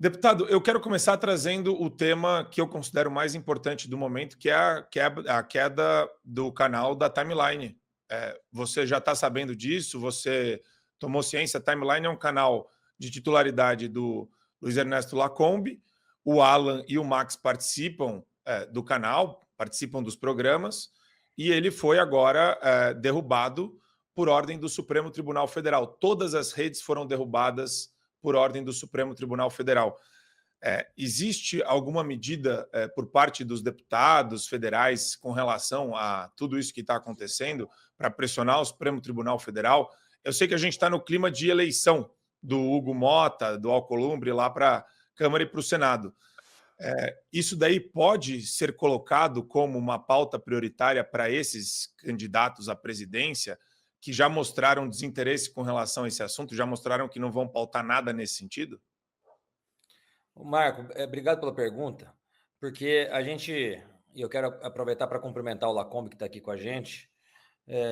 Deputado, eu quero começar trazendo o tema que eu considero mais importante do momento, que é a queda do canal da Timeline. Você já está sabendo disso? Você tomou ciência? A Timeline é um canal de titularidade do Luiz Ernesto Lacombe. O Alan e o Max participam do canal, participam dos programas, e ele foi agora derrubado por ordem do Supremo Tribunal Federal. Todas as redes foram derrubadas por ordem do Supremo Tribunal Federal. Existe alguma medida por parte dos deputados federais com relação a tudo isso que está acontecendo para pressionar o Supremo Tribunal Federal? Eu sei que a gente está no clima de eleição do Hugo Mota, do Alcolumbre, lá para a Câmara e para o Senado. Isso daí pode ser colocado como uma pauta prioritária para esses candidatos à presidência que já mostraram desinteresse com relação a esse assunto, já mostraram que não vão pautar nada nesse sentido? Marco, obrigado pela pergunta, porque e eu quero aproveitar para cumprimentar o Lacombe que está aqui com a gente,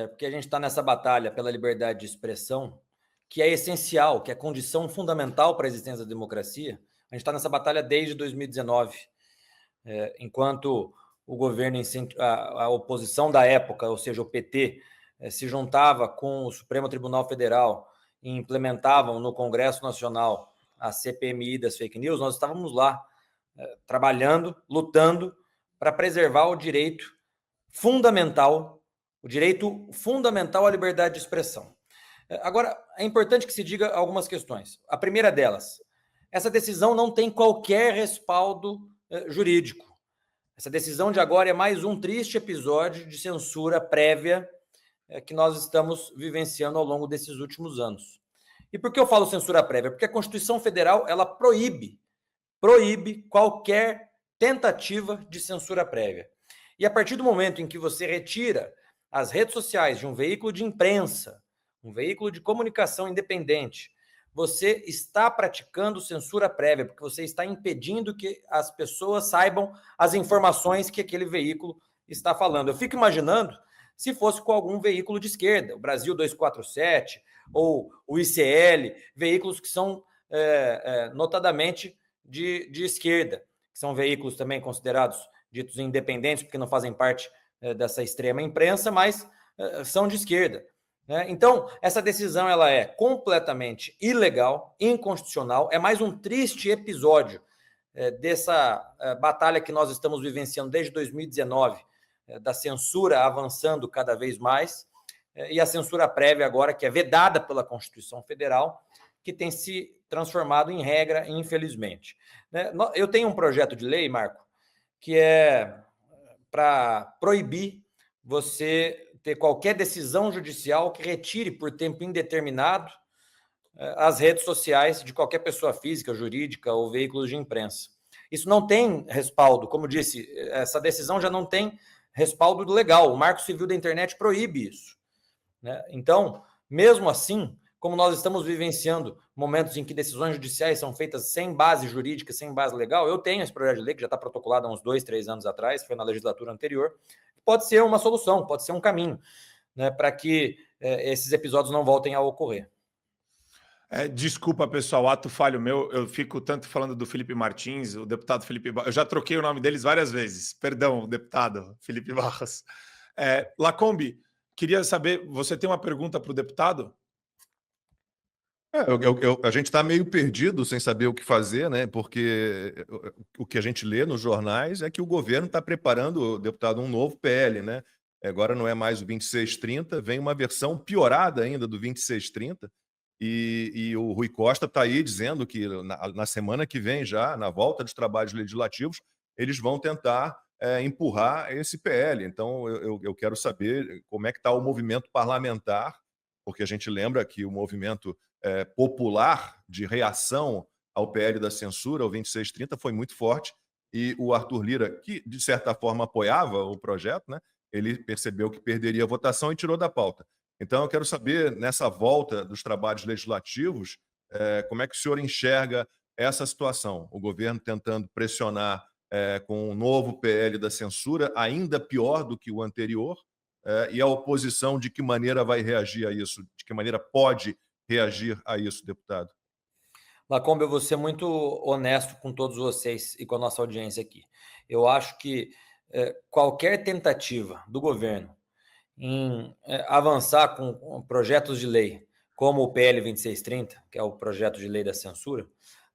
porque a gente está nessa batalha pela liberdade de expressão, que é essencial, que é condição fundamental para a existência da democracia. A gente está nessa batalha desde 2019, enquanto o governo, a oposição da época, ou seja, o PT, se juntava com o Supremo Tribunal Federal e implementavam no Congresso Nacional a CPMI das fake news, nós estávamos lá trabalhando, lutando para preservar o direito fundamental à liberdade de expressão. Agora, é importante que se diga algumas questões. A primeira delas, essa decisão não tem qualquer respaldo jurídico. Essa decisão de agora é mais um triste episódio de censura prévia que nós estamos vivenciando ao longo desses últimos anos. E por que eu falo censura prévia? Porque a Constituição Federal ela proíbe qualquer tentativa de censura prévia. E a partir do momento em que você retira as redes sociais de um veículo de imprensa, um veículo de comunicação independente, você está praticando censura prévia, porque você está impedindo que as pessoas saibam as informações que aquele veículo está falando. Eu fico imaginando se fosse com algum veículo de esquerda, o Brasil 247 ou o ICL, veículos que são notadamente de esquerda, que são veículos também considerados ditos independentes, porque não fazem parte dessa extrema imprensa, mas são de esquerda. Então, essa decisão ela é completamente ilegal, inconstitucional, é mais um triste episódio dessa batalha que nós estamos vivenciando desde 2019, da censura avançando cada vez mais, e a censura prévia agora, que é vedada pela Constituição Federal, que tem se transformado em regra, infelizmente. Eu tenho um projeto de lei, Marco, que é para proibir você ter qualquer decisão judicial que retire por tempo indeterminado as redes sociais de qualquer pessoa física, jurídica ou veículos de imprensa. Isso não tem respaldo, como disse, essa decisão já não tem respaldo legal. O Marco Civil da Internet proíbe isso. Então, mesmo assim, como nós estamos vivenciando momentos em que decisões judiciais são feitas sem base jurídica, sem base legal, eu tenho esse projeto de lei que já está protocolado há uns 2, 3 anos atrás, foi na legislatura anterior, pode ser uma solução, pode ser um caminho, para que esses episódios não voltem a ocorrer. Desculpa, pessoal, ato falho meu. Eu fico tanto falando do Felipe Martins, o deputado Felipe Barros. Eu já troquei o nome deles várias vezes. Perdão, deputado Felipe Barros. Lacombe, queria saber, você tem uma pergunta para o deputado? A gente está meio perdido, sem saber o que fazer, né? Porque o que a gente lê nos jornais é que o governo está preparando, deputado, um novo PL, né? Agora não é mais o 2630, vem uma versão piorada ainda do 2630. E o Rui Costa está aí dizendo que na semana que vem, já, na volta dos trabalhos legislativos, eles vão tentar empurrar esse PL. Então, eu quero saber como é que está o movimento parlamentar, porque a gente lembra que o movimento popular de reação ao PL da censura, ao 2630, foi muito forte, e o Arthur Lira, que de certa forma apoiava o projeto, né, ele percebeu que perderia a votação e tirou da pauta. Então, eu quero saber, nessa volta dos trabalhos legislativos, como é que o senhor enxerga essa situação? O governo tentando pressionar com um novo PL da censura, ainda pior do que o anterior, e a oposição de que maneira vai reagir a isso? De que maneira pode reagir a isso, deputado? Lacombe, eu vou ser muito honesto com todos vocês e com a nossa audiência aqui. Eu acho que qualquer tentativa do governo em avançar com projetos de lei, como o PL 2630, que é o projeto de lei da censura,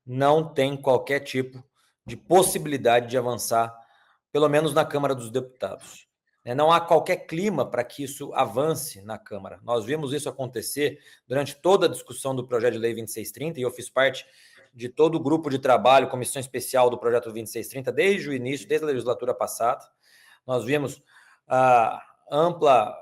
não tem qualquer tipo de possibilidade de avançar, pelo menos na Câmara dos Deputados. Não há qualquer clima para que isso avance na Câmara. Nós vimos isso acontecer durante toda a discussão do projeto de lei 2630, e eu fiz parte de todo o grupo de trabalho, comissão especial do projeto 2630, desde o início, desde a legislatura passada. Nós vimos a ampla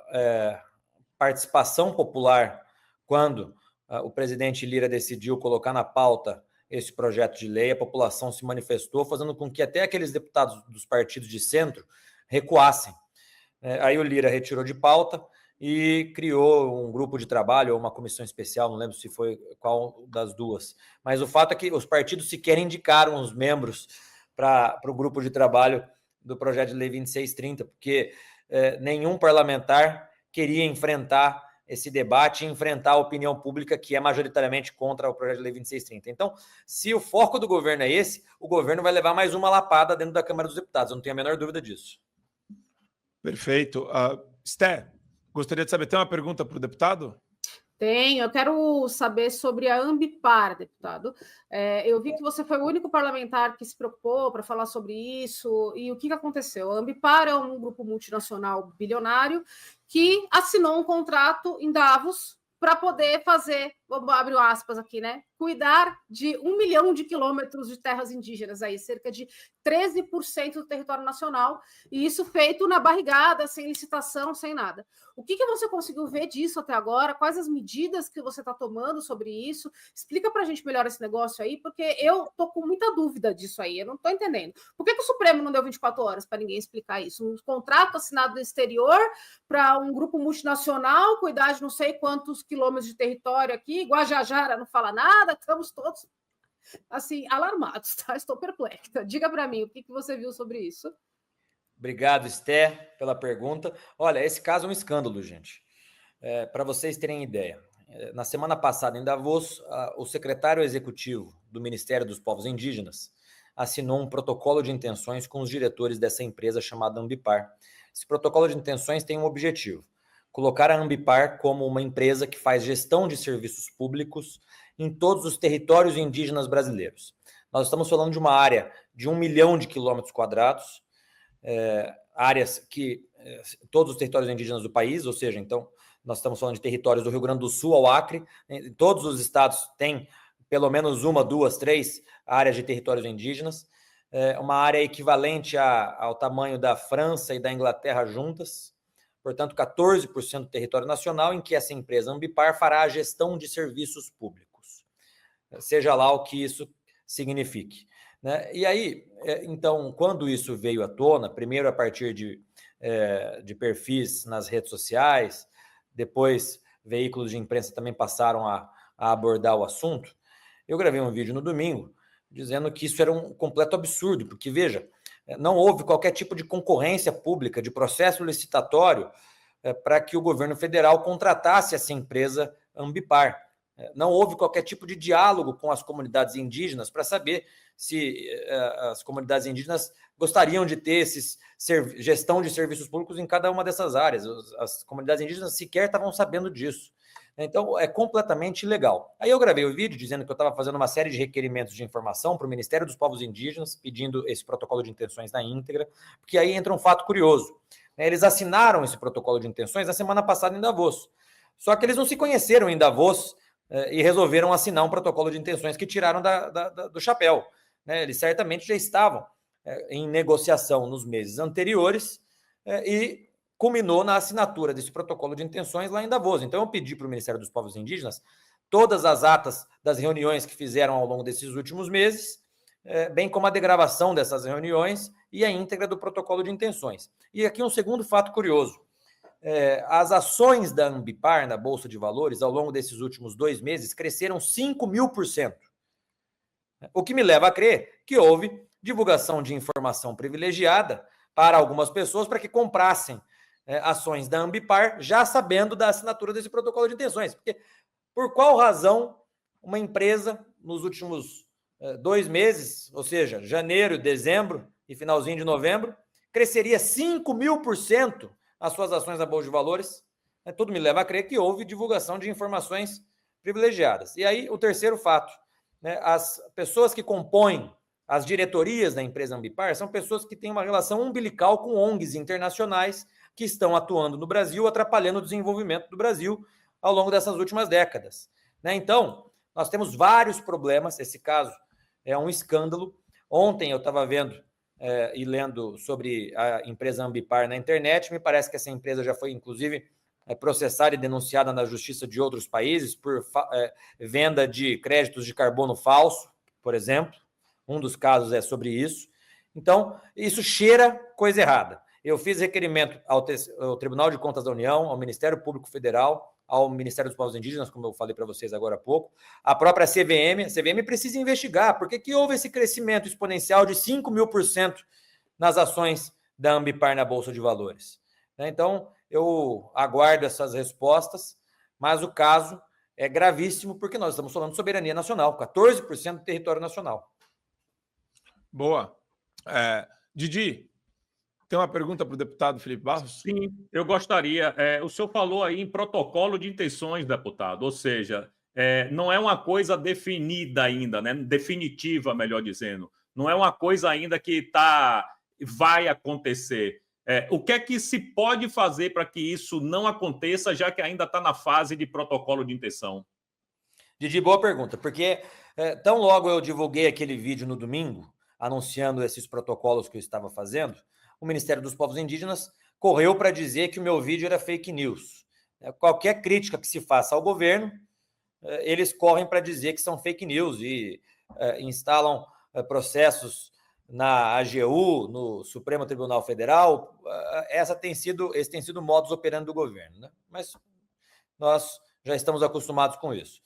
participação popular quando o presidente Lira decidiu colocar na pauta esse projeto de lei. A população se manifestou, fazendo com que até aqueles deputados dos partidos de centro recuassem. Aí o Lira retirou de pauta e criou um grupo de trabalho ou uma comissão especial, não lembro se foi qual das duas. Mas o fato é que os partidos sequer indicaram os membros para o grupo de trabalho do projeto de lei 2630, porque nenhum parlamentar queria enfrentar esse debate e enfrentar a opinião pública que é majoritariamente contra o projeto de lei 2630. Então, se o foco do governo é esse, o governo vai levar mais uma lapada dentro da Câmara dos Deputados, eu não tenho a menor dúvida disso. Perfeito. Sté, gostaria de saber, tem uma pergunta para o deputado? Tenho, eu quero saber sobre a Ambipar, deputado. Eu vi que você foi o único parlamentar que se preocupou para falar sobre isso, e o que aconteceu? A Ambipar é um grupo multinacional bilionário que assinou um contrato em Davos para poder fazer, vou abrir aspas aqui, né? Cuidar de 1 milhão de quilômetros de terras indígenas, aí, cerca de 13% do território nacional, e isso feito na barrigada, sem licitação, sem nada. O que você conseguiu ver disso até agora? Quais as medidas que você está tomando sobre isso? Explica para a gente melhor esse negócio aí, porque eu estou com muita dúvida disso aí, eu não estou entendendo. Por que o Supremo não deu 24 horas para ninguém explicar isso? Um contrato assinado no exterior para um grupo multinacional cuidar de não sei quantos quilômetros de território aqui, Guajajara não fala nada, estamos todos assim, alarmados, tá? Estou perplexa. Diga para mim, o que você viu sobre isso? Obrigado, Esté, pela pergunta. Olha, esse caso é um escândalo, gente. Para vocês terem ideia, na semana passada em Davos, o secretário executivo do Ministério dos Povos Indígenas assinou um protocolo de intenções com os diretores dessa empresa chamada Ambipar. Esse protocolo de intenções tem um objetivo: colocar a Ambipar como uma empresa que faz gestão de serviços públicos em todos os territórios indígenas brasileiros. Nós estamos falando de uma área de 1 milhão de quilômetros quadrados, áreas que todos os territórios indígenas do país, ou seja, então nós estamos falando de territórios do Rio Grande do Sul ao Acre, todos os estados têm pelo menos 1, 2, 3 áreas de territórios indígenas, uma área equivalente ao tamanho da França e da Inglaterra juntas, portanto 14% do território nacional, em que essa empresa Ambipar fará a gestão de serviços públicos, seja lá o que isso signifique. Né? E aí, então, quando isso veio à tona, primeiro a partir de perfis nas redes sociais, depois veículos de imprensa também passaram a abordar o assunto, eu gravei um vídeo no domingo dizendo que isso era um completo absurdo, porque, veja, não houve qualquer tipo de concorrência pública, de processo licitatório para que o governo federal contratasse essa empresa Ambipar. Não houve qualquer tipo de diálogo com as comunidades indígenas para saber se as comunidades indígenas gostariam de ter gestão de serviços públicos em cada uma dessas áreas. As comunidades indígenas sequer estavam sabendo disso. Então, é completamente ilegal. Aí eu gravei o vídeo dizendo que eu estava fazendo uma série de requerimentos de informação para o Ministério dos Povos Indígenas, pedindo esse protocolo de intenções na íntegra, porque aí entra um fato curioso. Eles assinaram esse protocolo de intenções na semana passada em Davos. Só que eles não se conheceram em Davos e resolveram assinar um protocolo de intenções que tiraram do chapéu. Eles certamente já estavam em negociação nos meses anteriores e culminou na assinatura desse protocolo de intenções lá em Davos. Então, eu pedi para o Ministério dos Povos Indígenas todas as atas das reuniões que fizeram ao longo desses últimos meses, bem como a degravação dessas reuniões e a íntegra do protocolo de intenções. E aqui um segundo fato curioso. As ações da Ambipar na Bolsa de Valores, ao longo desses últimos 2 meses, cresceram 5.000%. O que me leva a crer que houve divulgação de informação privilegiada para algumas pessoas para que comprassem ações da Ambipar, já sabendo da assinatura desse protocolo de intenções. Porque, por qual razão uma empresa nos últimos 2 meses, ou seja, janeiro, dezembro e finalzinho de novembro, cresceria 5.000% as suas ações na Bolsa de Valores. Tudo me leva a crer que houve divulgação de informações privilegiadas. E aí, o terceiro fato, né, as pessoas que compõem as diretorias da empresa Ambipar são pessoas que têm uma relação umbilical com ONGs internacionais que estão atuando no Brasil, atrapalhando o desenvolvimento do Brasil ao longo dessas últimas décadas. Né? Então, nós temos vários problemas. Esse caso é um escândalo. Ontem eu estava vendo e lendo sobre a empresa Ambipar na internet. Me parece que essa empresa já foi, inclusive, processada e denunciada na justiça de outros países por venda de créditos de carbono falso, por exemplo. Um dos casos é sobre isso. Então, isso cheira coisa errada. Eu fiz requerimento ao Tribunal de Contas da União, ao Ministério Público Federal, ao Ministério dos Povos Indígenas, como eu falei para vocês agora há pouco, a própria CVM. A CVM precisa investigar por que houve esse crescimento exponencial de 5.000% nas ações da Ambipar na Bolsa de Valores. Então, eu aguardo essas respostas, mas o caso é gravíssimo porque nós estamos falando de soberania nacional, 14% do território nacional. Boa. Didi, tem uma pergunta para o deputado Felipe Barros? Sim, eu gostaria. O senhor falou aí em protocolo de intenções, deputado, ou seja, não é uma coisa definida ainda, né? Definitiva, melhor dizendo. Não é uma coisa ainda que vai acontecer. O que é que se pode fazer para que isso não aconteça, já que ainda está na fase de protocolo de intenção? Didi, boa pergunta, porque tão logo eu divulguei aquele vídeo no domingo, anunciando esses protocolos que eu estava fazendo, o Ministério dos Povos Indígenas correu para dizer que o meu vídeo era fake news. Qualquer crítica que se faça ao governo, eles correm para dizer que são fake news e instalam processos na AGU, no Supremo Tribunal Federal. Esse tem sido o modus operandi do governo, né? Mas nós já estamos acostumados com isso.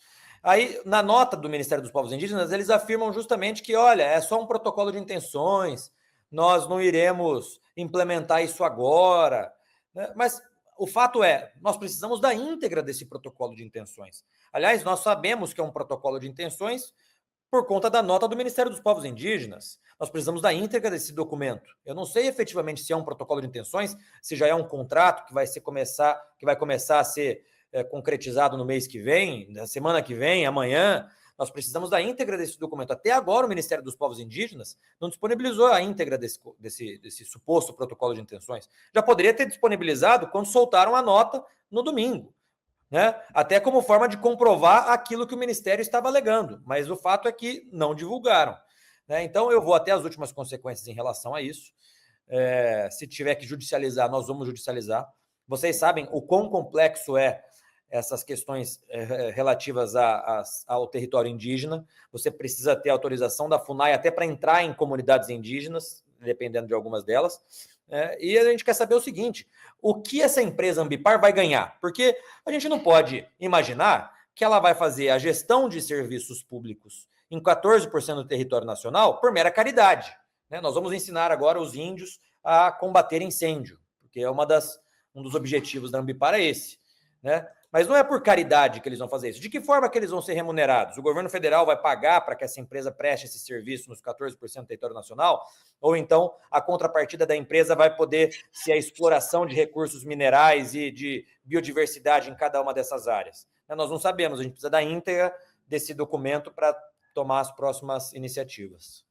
Aí, na nota do Ministério dos Povos Indígenas, eles afirmam justamente que, olha, é só um protocolo de intenções, nós não iremos implementar isso agora, né? Mas o fato é, nós precisamos da íntegra desse protocolo de intenções. Aliás, nós sabemos que é um protocolo de intenções por conta da nota do Ministério dos Povos Indígenas. Nós precisamos da íntegra desse documento. Eu não sei efetivamente se é um protocolo de intenções, se já é um contrato que vai começar a ser concretizado no mês que vem, na semana que vem, amanhã. Nós precisamos da íntegra desse documento. Até agora, o Ministério dos Povos Indígenas não disponibilizou a íntegra desse suposto protocolo de intenções. Já poderia ter disponibilizado quando soltaram a nota no domingo, né? Até como forma de comprovar aquilo que o Ministério estava alegando. Mas o fato é que não divulgaram, né? Então, eu vou até as últimas consequências em relação a isso. Se tiver que judicializar, nós vamos judicializar. Vocês sabem o quão complexo essas questões relativas ao território indígena. Você precisa ter autorização da FUNAI até para entrar em comunidades indígenas, dependendo de algumas delas. E a gente quer saber o seguinte, o que essa empresa Ambipar vai ganhar? Porque a gente não pode imaginar que ela vai fazer a gestão de serviços públicos em 14% do território nacional por mera caridade, né? Nós vamos ensinar agora os índios a combater incêndio, porque um dos objetivos da Ambipar é esse, né? Mas não é por caridade que eles vão fazer isso. De que forma que eles vão ser remunerados? O governo federal vai pagar para que essa empresa preste esse serviço nos 14% do território nacional? Ou então a contrapartida da empresa vai poder ser a exploração de recursos minerais e de biodiversidade em cada uma dessas áreas? Nós não sabemos, a gente precisa da íntegra desse documento para tomar as próximas iniciativas.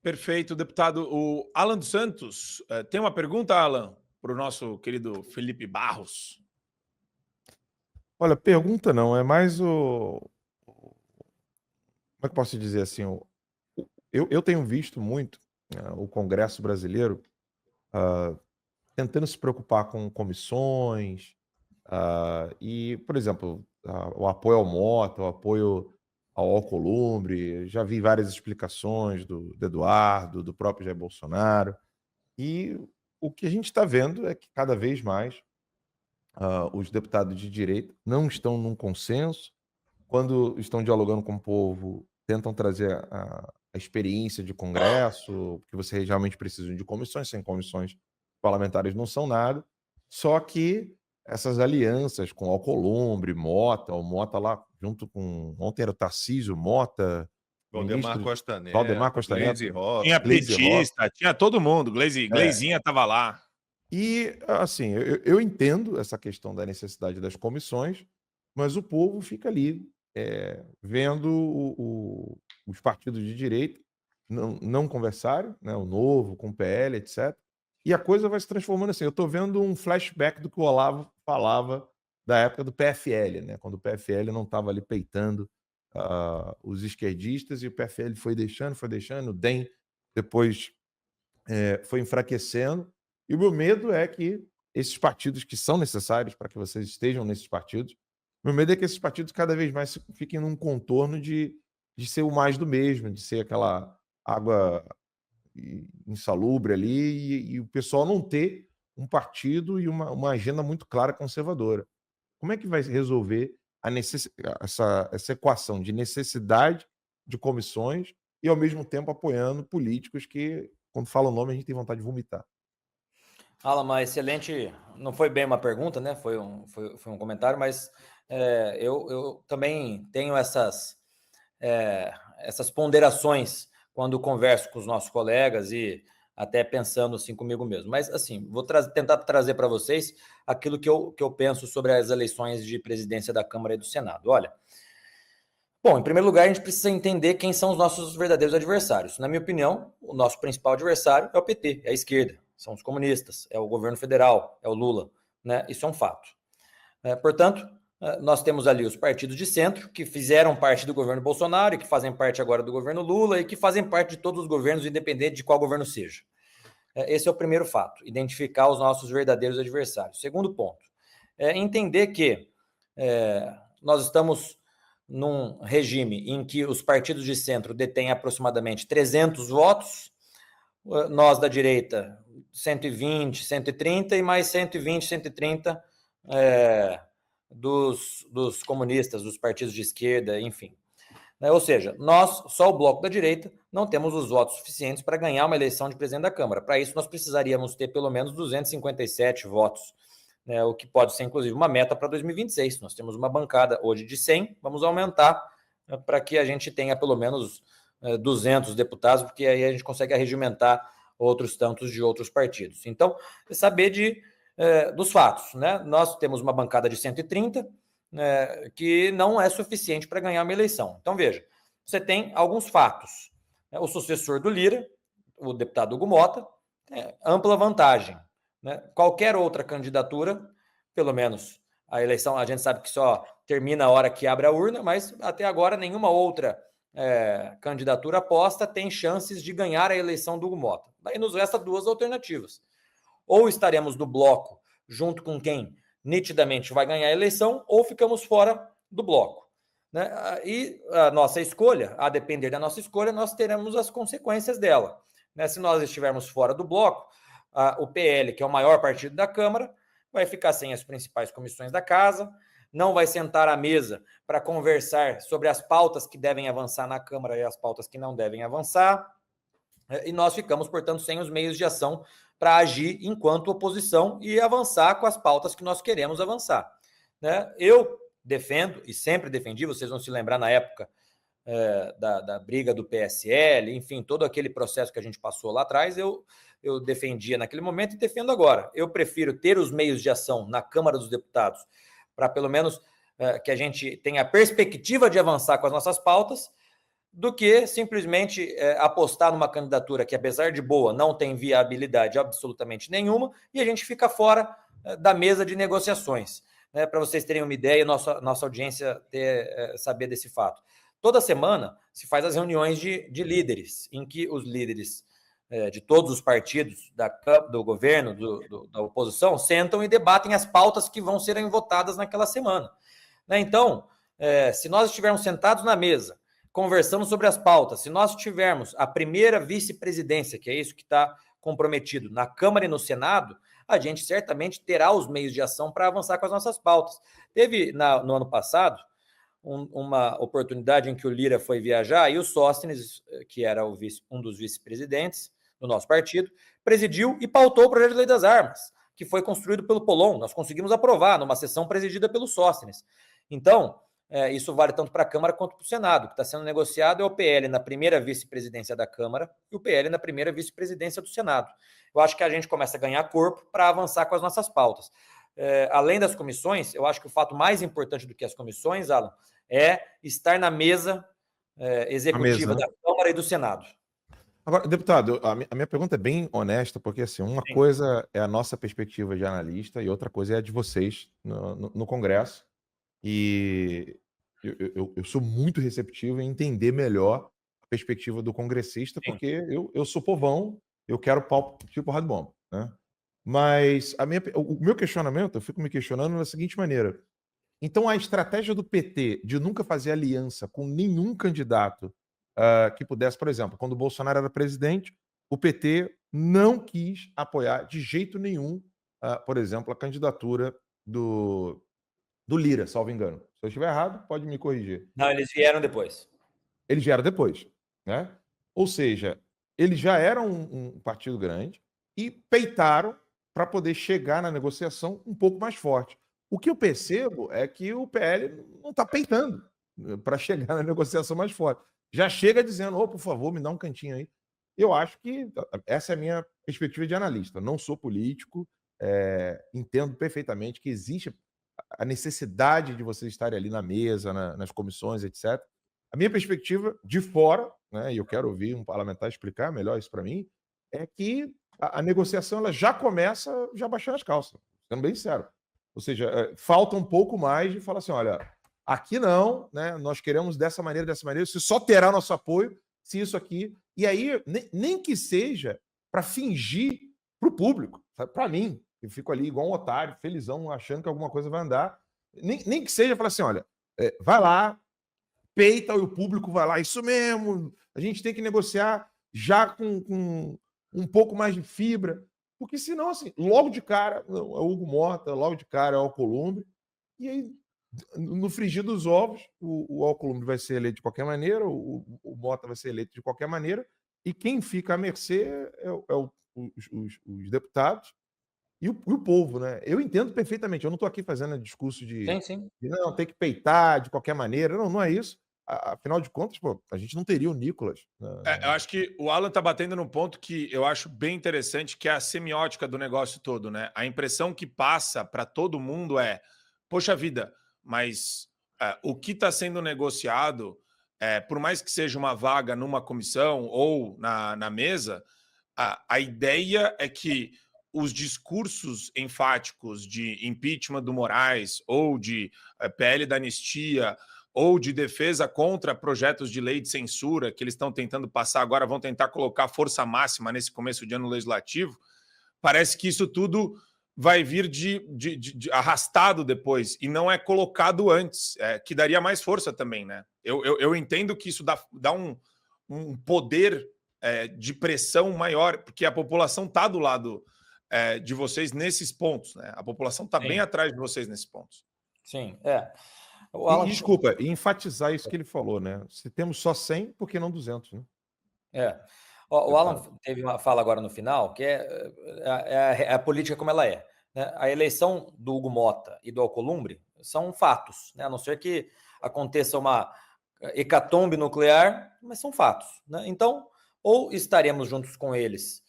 Perfeito, deputado. O Alan dos Santos tem uma pergunta, Alan, para o nosso querido Felipe Barros. Olha, pergunta não, é mais como é que eu posso dizer assim? Eu tenho visto muito o Congresso brasileiro tentando se preocupar com comissões e, por exemplo, o apoio ao Mota, o apoio ao Alcolumbre. Já vi várias explicações do Eduardo, do próprio Jair Bolsonaro. E o que a gente está vendo é que cada vez mais os deputados de direita não estão num consenso. Quando estão dialogando com o povo, tentam trazer a experiência de Congresso, porque vocês realmente precisam de comissões, sem comissões parlamentares não são nada. Só que essas alianças com Alcolumbre, Mota, o Mota lá junto com... Ontem era o Tarcísio, Mota, Valdemar Costa Neto, Valdemar Costa Neto. Gleisi Hoffmann. Tinha Gleisi petista, tinha todo mundo. Gleizinha tava lá. E, assim, eu entendo essa questão da necessidade das comissões, mas o povo fica ali vendo os partidos de direita não conversarem, né, o Novo com o PL, etc. E a coisa vai se transformando assim. Eu estou vendo um flashback do que o Olavo falava da época do PFL, né, quando o PFL não estava ali peitando os esquerdistas, e o PFL foi deixando, o DEM depois foi enfraquecendo. E o meu medo é que esses partidos que são necessários para que vocês estejam nesses partidos, meu medo é que esses partidos cada vez mais fiquem num contorno de ser o mais do mesmo, de ser aquela água insalubre ali, e o pessoal não ter um partido e uma agenda muito clara conservadora. Como é que vai resolver essa equação de necessidade de comissões e, ao mesmo tempo, apoiando políticos que, quando fala o nome, a gente tem vontade de vomitar? Alan, uma excelente... Não foi bem uma pergunta, né? Foi um comentário, mas eu também tenho essas ponderações quando converso com os nossos colegas e até pensando assim comigo mesmo. Mas, assim, vou tentar trazer para vocês aquilo que eu penso sobre as eleições de presidência da Câmara e do Senado. Olha, bom, em primeiro lugar, a gente precisa entender quem são os nossos verdadeiros adversários. Na minha opinião, o nosso principal adversário é o PT, é a esquerda, são os comunistas, é o governo federal, é o Lula, né? Isso é um fato. Portanto, nós temos ali os partidos de centro, que fizeram parte do governo Bolsonaro e que fazem parte agora do governo Lula e que fazem parte de todos os governos, independente de qual governo seja. Esse é o primeiro fato, identificar os nossos verdadeiros adversários. Segundo ponto, entender que nós estamos num regime em que os partidos de centro detêm aproximadamente 300 votos, nós da direita 120, 130 e mais 120, 130 dos comunistas, dos partidos de esquerda, enfim. Ou seja, nós, só o bloco da direita, não temos os votos suficientes para ganhar uma eleição de presidente da Câmara. Para isso, nós precisaríamos ter pelo menos 257 votos, né, o que pode ser, inclusive, uma meta para 2026. Nós temos uma bancada hoje de 100, vamos aumentar para que a gente tenha pelo menos 200 deputados, porque aí a gente consegue arregimentar outros tantos de outros partidos. Então, saber dos fatos, né? Nós temos uma bancada de 130, que não é suficiente para ganhar uma eleição. Então, veja, você tem alguns fatos. O sucessor do Lira, o deputado Hugo Mota, ampla vantagem. Né? Qualquer outra candidatura, pelo menos a eleição, a gente sabe que só termina a hora que abre a urna, mas até agora nenhuma outra candidatura aposta tem chances de ganhar a eleição do Hugo Mota. Daí nos resta duas alternativas. Ou estaremos no bloco junto com quem nitidamente vai ganhar a eleição, ou ficamos fora do bloco. Né? E a nossa escolha, a depender da nossa escolha, nós teremos as consequências dela. Né? Se nós estivermos fora do bloco, o PL, que é o maior partido da Câmara, vai ficar sem as principais comissões da casa, não vai sentar à mesa para conversar sobre as pautas que devem avançar na Câmara e as pautas que não devem avançar, e nós ficamos, portanto, sem os meios de ação para agir enquanto oposição e avançar com as pautas que nós queremos avançar. Né? Eu defendo, e sempre defendi, vocês vão se lembrar na época da briga do PSL, enfim, todo aquele processo que a gente passou lá atrás, eu defendia naquele momento e defendo agora. Eu prefiro ter os meios de ação na Câmara dos Deputados para, pelo menos, que a gente tenha a perspectiva de avançar com as nossas pautas, do que simplesmente apostar numa candidatura que, apesar de boa, não tem viabilidade absolutamente nenhuma, e a gente fica fora da mesa de negociações. Né? Para vocês terem uma ideia, nossa audiência saber desse fato. Toda semana se faz as reuniões de líderes, em que os líderes de todos os partidos do governo, da oposição, sentam e debatem as pautas que vão serem votadas naquela semana. Né? Então, se nós estivermos sentados na mesa, conversando sobre as pautas, se nós tivermos a primeira vice-presidência, que é isso que está comprometido na Câmara e no Senado, a gente certamente terá os meios de ação para avançar com as nossas pautas. Teve, no ano passado, uma oportunidade em que o Lira foi viajar e o Sóstenes, que era um dos vice-presidentes do nosso partido, presidiu e pautou o projeto de lei das armas, que foi construído pelo Polon. Nós conseguimos aprovar numa sessão presidida pelo Sóstenes. Então, isso vale tanto para a Câmara quanto para o Senado. O que está sendo negociado é o PL na primeira vice-presidência da Câmara e o PL na primeira vice-presidência do Senado. Eu acho que a gente começa a ganhar corpo para avançar com as nossas pautas. Além das comissões, eu acho que o fato mais importante do que as comissões, Alan, é estar na mesa executiva da Câmara e do Senado. Agora, deputado, a minha pergunta é bem honesta, porque assim, uma coisa é a nossa perspectiva de analista e outra coisa é a de vocês no Congresso. E eu sou muito receptivo em entender melhor a perspectiva do congressista, porque eu sou povão, eu quero pau tipo porrada de bomba, né? Mas o meu questionamento, eu fico me questionando da seguinte maneira. Então, a estratégia do PT de nunca fazer aliança com nenhum candidato que pudesse, por exemplo, quando o Bolsonaro era presidente, o PT não quis apoiar de jeito nenhum, por exemplo, a candidatura do Lira, salvo engano. Se eu estiver errado, pode me corrigir. Não, eles vieram depois. Eles vieram depois, né? Ou seja, eles já eram um partido grande e peitaram para poder chegar na negociação um pouco mais forte. O que eu percebo é que o PL não está peitando para chegar na negociação mais forte. Já chega dizendo, por favor, me dá um cantinho aí. Eu acho que essa é a minha perspectiva de analista. Não sou político, entendo perfeitamente que existe a necessidade de vocês estarem ali na mesa, nas comissões, etc. A minha perspectiva de fora, né, e eu quero ouvir um parlamentar explicar melhor isso para mim, é que a negociação ela já começa já baixando as calças, sendo bem sincero. Ou seja, falta um pouco mais de falar assim, olha, aqui não, né, nós queremos dessa maneira, você só terá nosso apoio se isso aqui... E aí, nem que seja para fingir para o público, para mim, eu fico ali igual um otário, felizão, achando que alguma coisa vai andar. Nem que seja falar assim, olha, vai lá, peita e o público vai lá, isso mesmo, a gente tem que negociar já com um pouco mais de fibra, porque senão, assim, logo de cara, é o Hugo Mota, logo de cara é o Alcolumbre, e aí, no frigir dos ovos, o Alcolumbre vai ser eleito de qualquer maneira, o Mota vai ser eleito de qualquer maneira, e quem fica à mercê os deputados e o povo, né? Eu entendo perfeitamente, eu não estou aqui fazendo discurso de não, tem que peitar de qualquer maneira, não é isso. Afinal de contas, a gente não teria o Nicolas. Eu acho que o Alan está batendo num ponto que eu acho bem interessante, que é a semiótica do negócio todo, né? A impressão que passa para todo mundo é, poxa vida, mas o que está sendo negociado, por mais que seja uma vaga numa comissão ou na mesa, a ideia é que os discursos enfáticos de impeachment do Moraes ou de PL da anistia ou de defesa contra projetos de lei de censura que eles estão tentando passar agora, vão tentar colocar força máxima nesse começo de ano legislativo, parece que isso tudo vai vir de arrastado depois e não é colocado antes, que daria mais força também, né? Eu entendo que isso dá um poder de pressão maior, porque a população está do lado de vocês nesses pontos, né? A população está bem atrás de vocês nesses pontos. Sim, Alan... Desculpa, enfatizar isso que ele falou, né? Se temos só 100, por que não 200, né? O Alan teve uma fala agora no final, que é a política como ela é, né? A eleição do Hugo Mota e do Alcolumbre são fatos, né? A não ser que aconteça uma hecatombe nuclear, mas são fatos, né? Então, ou estaremos juntos com eles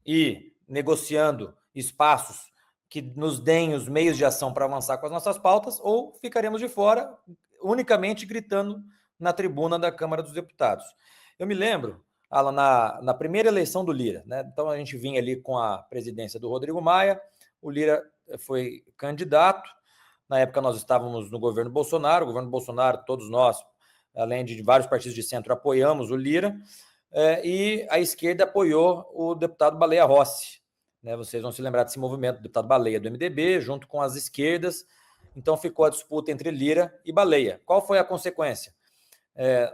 e negociando espaços que nos deem os meios de ação para avançar com as nossas pautas, ou ficaremos de fora, unicamente gritando na tribuna da Câmara dos Deputados. Eu me lembro, Alan, na primeira eleição do Lira, né? Então a gente vinha ali com a presidência do Rodrigo Maia, o Lira foi candidato, na época nós estávamos no governo Bolsonaro, todos nós, além de vários partidos de centro, apoiamos o Lira, e a esquerda apoiou o deputado Baleia Rossi, né? Vocês vão se lembrar desse movimento, o deputado Baleia do MDB, junto com as esquerdas, então ficou a disputa entre Lira e Baleia. Qual foi a consequência?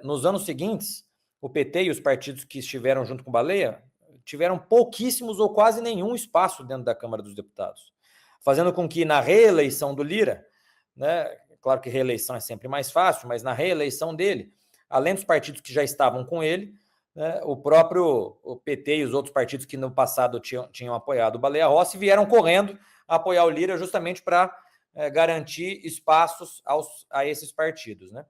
Nos anos seguintes, o PT e os partidos que estiveram junto com Baleia tiveram pouquíssimos ou quase nenhum espaço dentro da Câmara dos Deputados, fazendo com que na reeleição do Lira, né, claro que reeleição é sempre mais fácil, mas na reeleição dele, além dos partidos que já estavam com ele, né, o PT e os outros partidos que no passado tinham apoiado o Baleia Rossi vieram correndo a apoiar o Lira justamente para garantir espaços a esses partidos, né?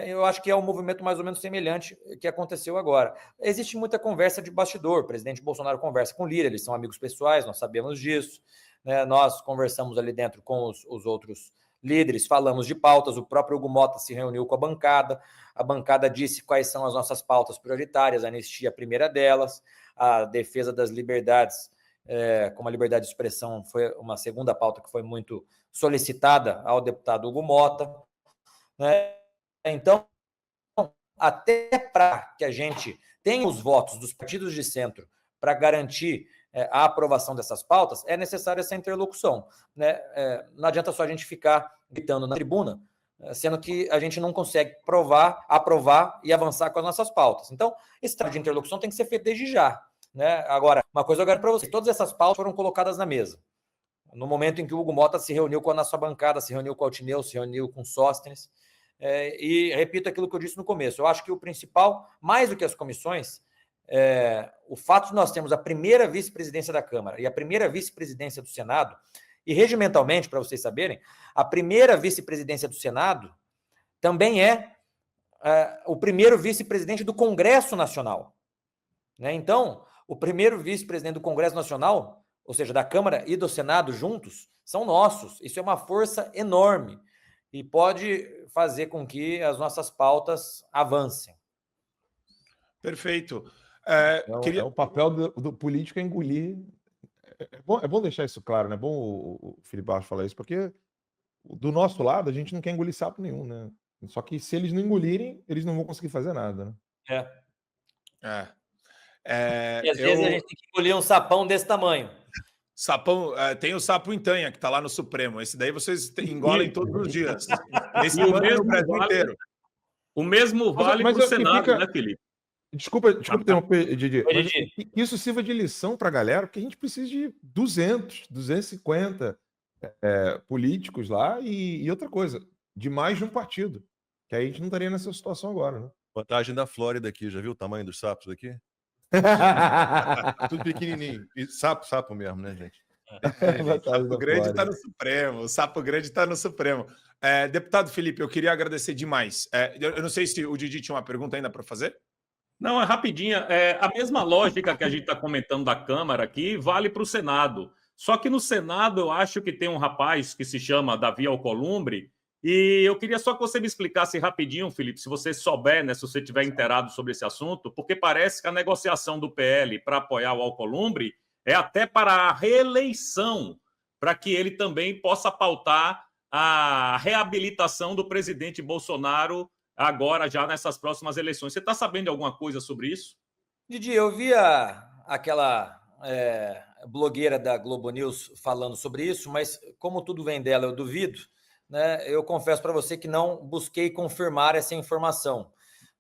Eu acho que é um movimento mais ou menos semelhante que aconteceu agora. Existe muita conversa de bastidor, o presidente Bolsonaro conversa com Lira, eles são amigos pessoais, nós sabemos disso, né? Nós conversamos ali dentro com os outros líderes, falamos de pautas, o próprio Hugo Mota se reuniu com a bancada disse quais são as nossas pautas prioritárias, a anistia, a primeira delas, a defesa das liberdades, como a liberdade de expressão foi uma segunda pauta que foi muito solicitada ao deputado Hugo Mota, né? Então, até para que a gente tenha os votos dos partidos de centro para garantir a aprovação dessas pautas, é necessária essa interlocução, né? Não adianta só a gente ficar gritando na tribuna, sendo que a gente não consegue aprovar e avançar com as nossas pautas. Então, esse trabalho de interlocução tem que ser feito desde já, né? Agora, uma coisa eu garanto para vocês, todas essas pautas foram colocadas na mesa. No momento em que o Hugo Mota se reuniu com a nossa bancada, se reuniu com o Altineu, se reuniu com o Sóstenes, e repito aquilo que eu disse no começo, eu acho que o principal, mais do que as comissões, o fato de nós termos a primeira vice-presidência da Câmara e a primeira vice-presidência do Senado, e regimentalmente, para vocês saberem, a primeira vice-presidência do Senado também é o primeiro vice-presidente do Congresso Nacional, né? Então, o primeiro vice-presidente do Congresso Nacional, ou seja, da Câmara e do Senado juntos, são nossos. Isso é uma força enorme e pode fazer com que as nossas pautas avancem. Perfeito. O papel do político é engolir. É bom deixar isso claro, né? É bom o Felipe Barros falar isso, porque do nosso lado a gente não quer engolir sapo nenhum, né? Só que se eles não engolirem, eles não vão conseguir fazer nada, né? E às vezes a gente tem que engolir um sapão desse tamanho. Sapão, tem o sapo Intanha, que está lá no Supremo. Esse daí vocês engolem todos os dias. Esse manda no Brasil inteiro. O mesmo vale para o Senado, né, Felipe? Desculpa interromper, Didi. Mas que isso sirva de lição para a galera, porque a gente precisa de 200, 250 políticos lá e outra coisa, de mais de um partido. Que aí a gente não estaria nessa situação agora, né? Vantagem da Flórida aqui, já viu o tamanho dos sapos daqui? Tudo pequenininho. E sapo mesmo, né, gente? O Sapo Grande está no Supremo. O Sapo Grande está no Supremo. Deputado Felipe, eu queria agradecer demais. Eu não sei se o Didi tinha uma pergunta ainda para fazer. Não, é rapidinha. A mesma lógica que a gente está comentando da Câmara aqui vale para o Senado. Só que no Senado eu acho que tem um rapaz que se chama Davi Alcolumbre, e eu queria só que você me explicasse rapidinho, Felipe, se você souber, né, se você estiver inteirado sobre esse assunto, porque parece que a negociação do PL para apoiar o Alcolumbre é até para a reeleição, para que ele também possa pautar a reabilitação do presidente Bolsonaro agora, já nessas próximas eleições. Você está sabendo de alguma coisa sobre isso? Didi, eu vi aquela blogueira da Globo News falando sobre isso, mas como tudo vem dela, eu duvido, né? Eu confesso para você que não busquei confirmar essa informação,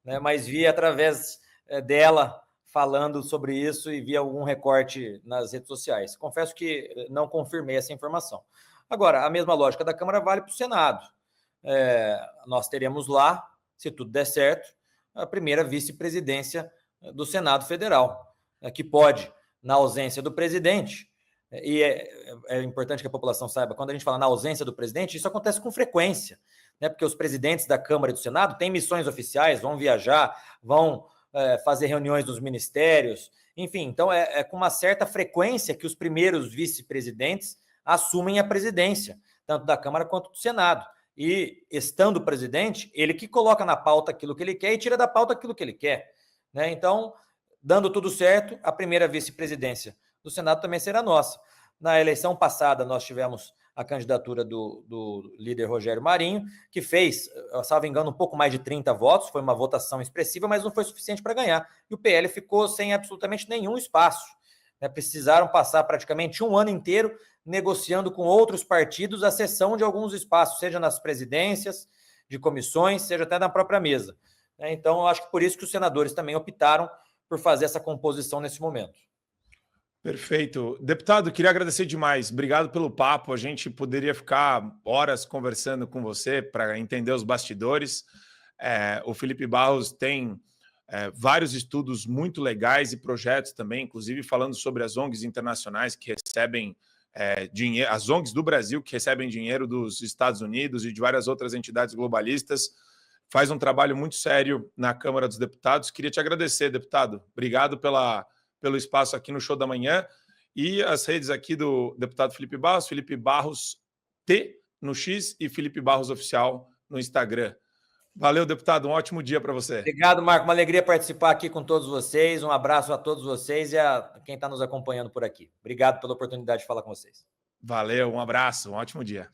né? Mas vi através dela falando sobre isso e vi algum recorte nas redes sociais. Confesso que não confirmei essa informação. Agora, a mesma lógica da Câmara vale para o Senado. Nós teremos lá, se tudo der certo, a primeira vice-presidência do Senado Federal, que pode, na ausência do presidente, e é importante que a população saiba, quando a gente fala na ausência do presidente, isso acontece com frequência, né? Porque os presidentes da Câmara e do Senado têm missões oficiais, vão viajar, vão fazer reuniões nos ministérios, enfim, então é com uma certa frequência que os primeiros vice-presidentes assumem a presidência, tanto da Câmara quanto do Senado. E, estando o presidente, ele que coloca na pauta aquilo que ele quer e tira da pauta aquilo que ele quer, né? Então, dando tudo certo, a primeira vice-presidência do Senado também será nossa. Na eleição passada, nós tivemos a candidatura do líder Rogério Marinho, que fez, salvo engano, um pouco mais de 30 votos, foi uma votação expressiva, mas não foi suficiente para ganhar. E o PL ficou sem absolutamente nenhum espaço, né? Precisaram passar praticamente um ano inteiro negociando com outros partidos a cessão de alguns espaços, seja nas presidências de comissões, seja até na própria mesa. Então, eu acho que por isso que os senadores também optaram por fazer essa composição nesse momento. Perfeito. Deputado, queria agradecer demais. Obrigado pelo papo. A gente poderia ficar horas conversando com você para entender os bastidores. O Felipe Barros tem vários estudos muito legais e projetos também, inclusive falando sobre as ONGs internacionais que recebem dinheiro, as ONGs do Brasil que recebem dinheiro dos Estados Unidos e de várias outras entidades globalistas. Faz um trabalho muito sério na Câmara dos Deputados. Queria te agradecer, deputado. Obrigado pelo espaço aqui no Show da Manhã. E as redes aqui do deputado Felipe Barros T no X e Felipe Barros Oficial no Instagram. Valeu, deputado. Um ótimo dia para você. Obrigado, Marco. Uma alegria participar aqui com todos vocês. Um abraço a todos vocês e a quem está nos acompanhando por aqui. Obrigado pela oportunidade de falar com vocês. Valeu, um abraço, um ótimo dia.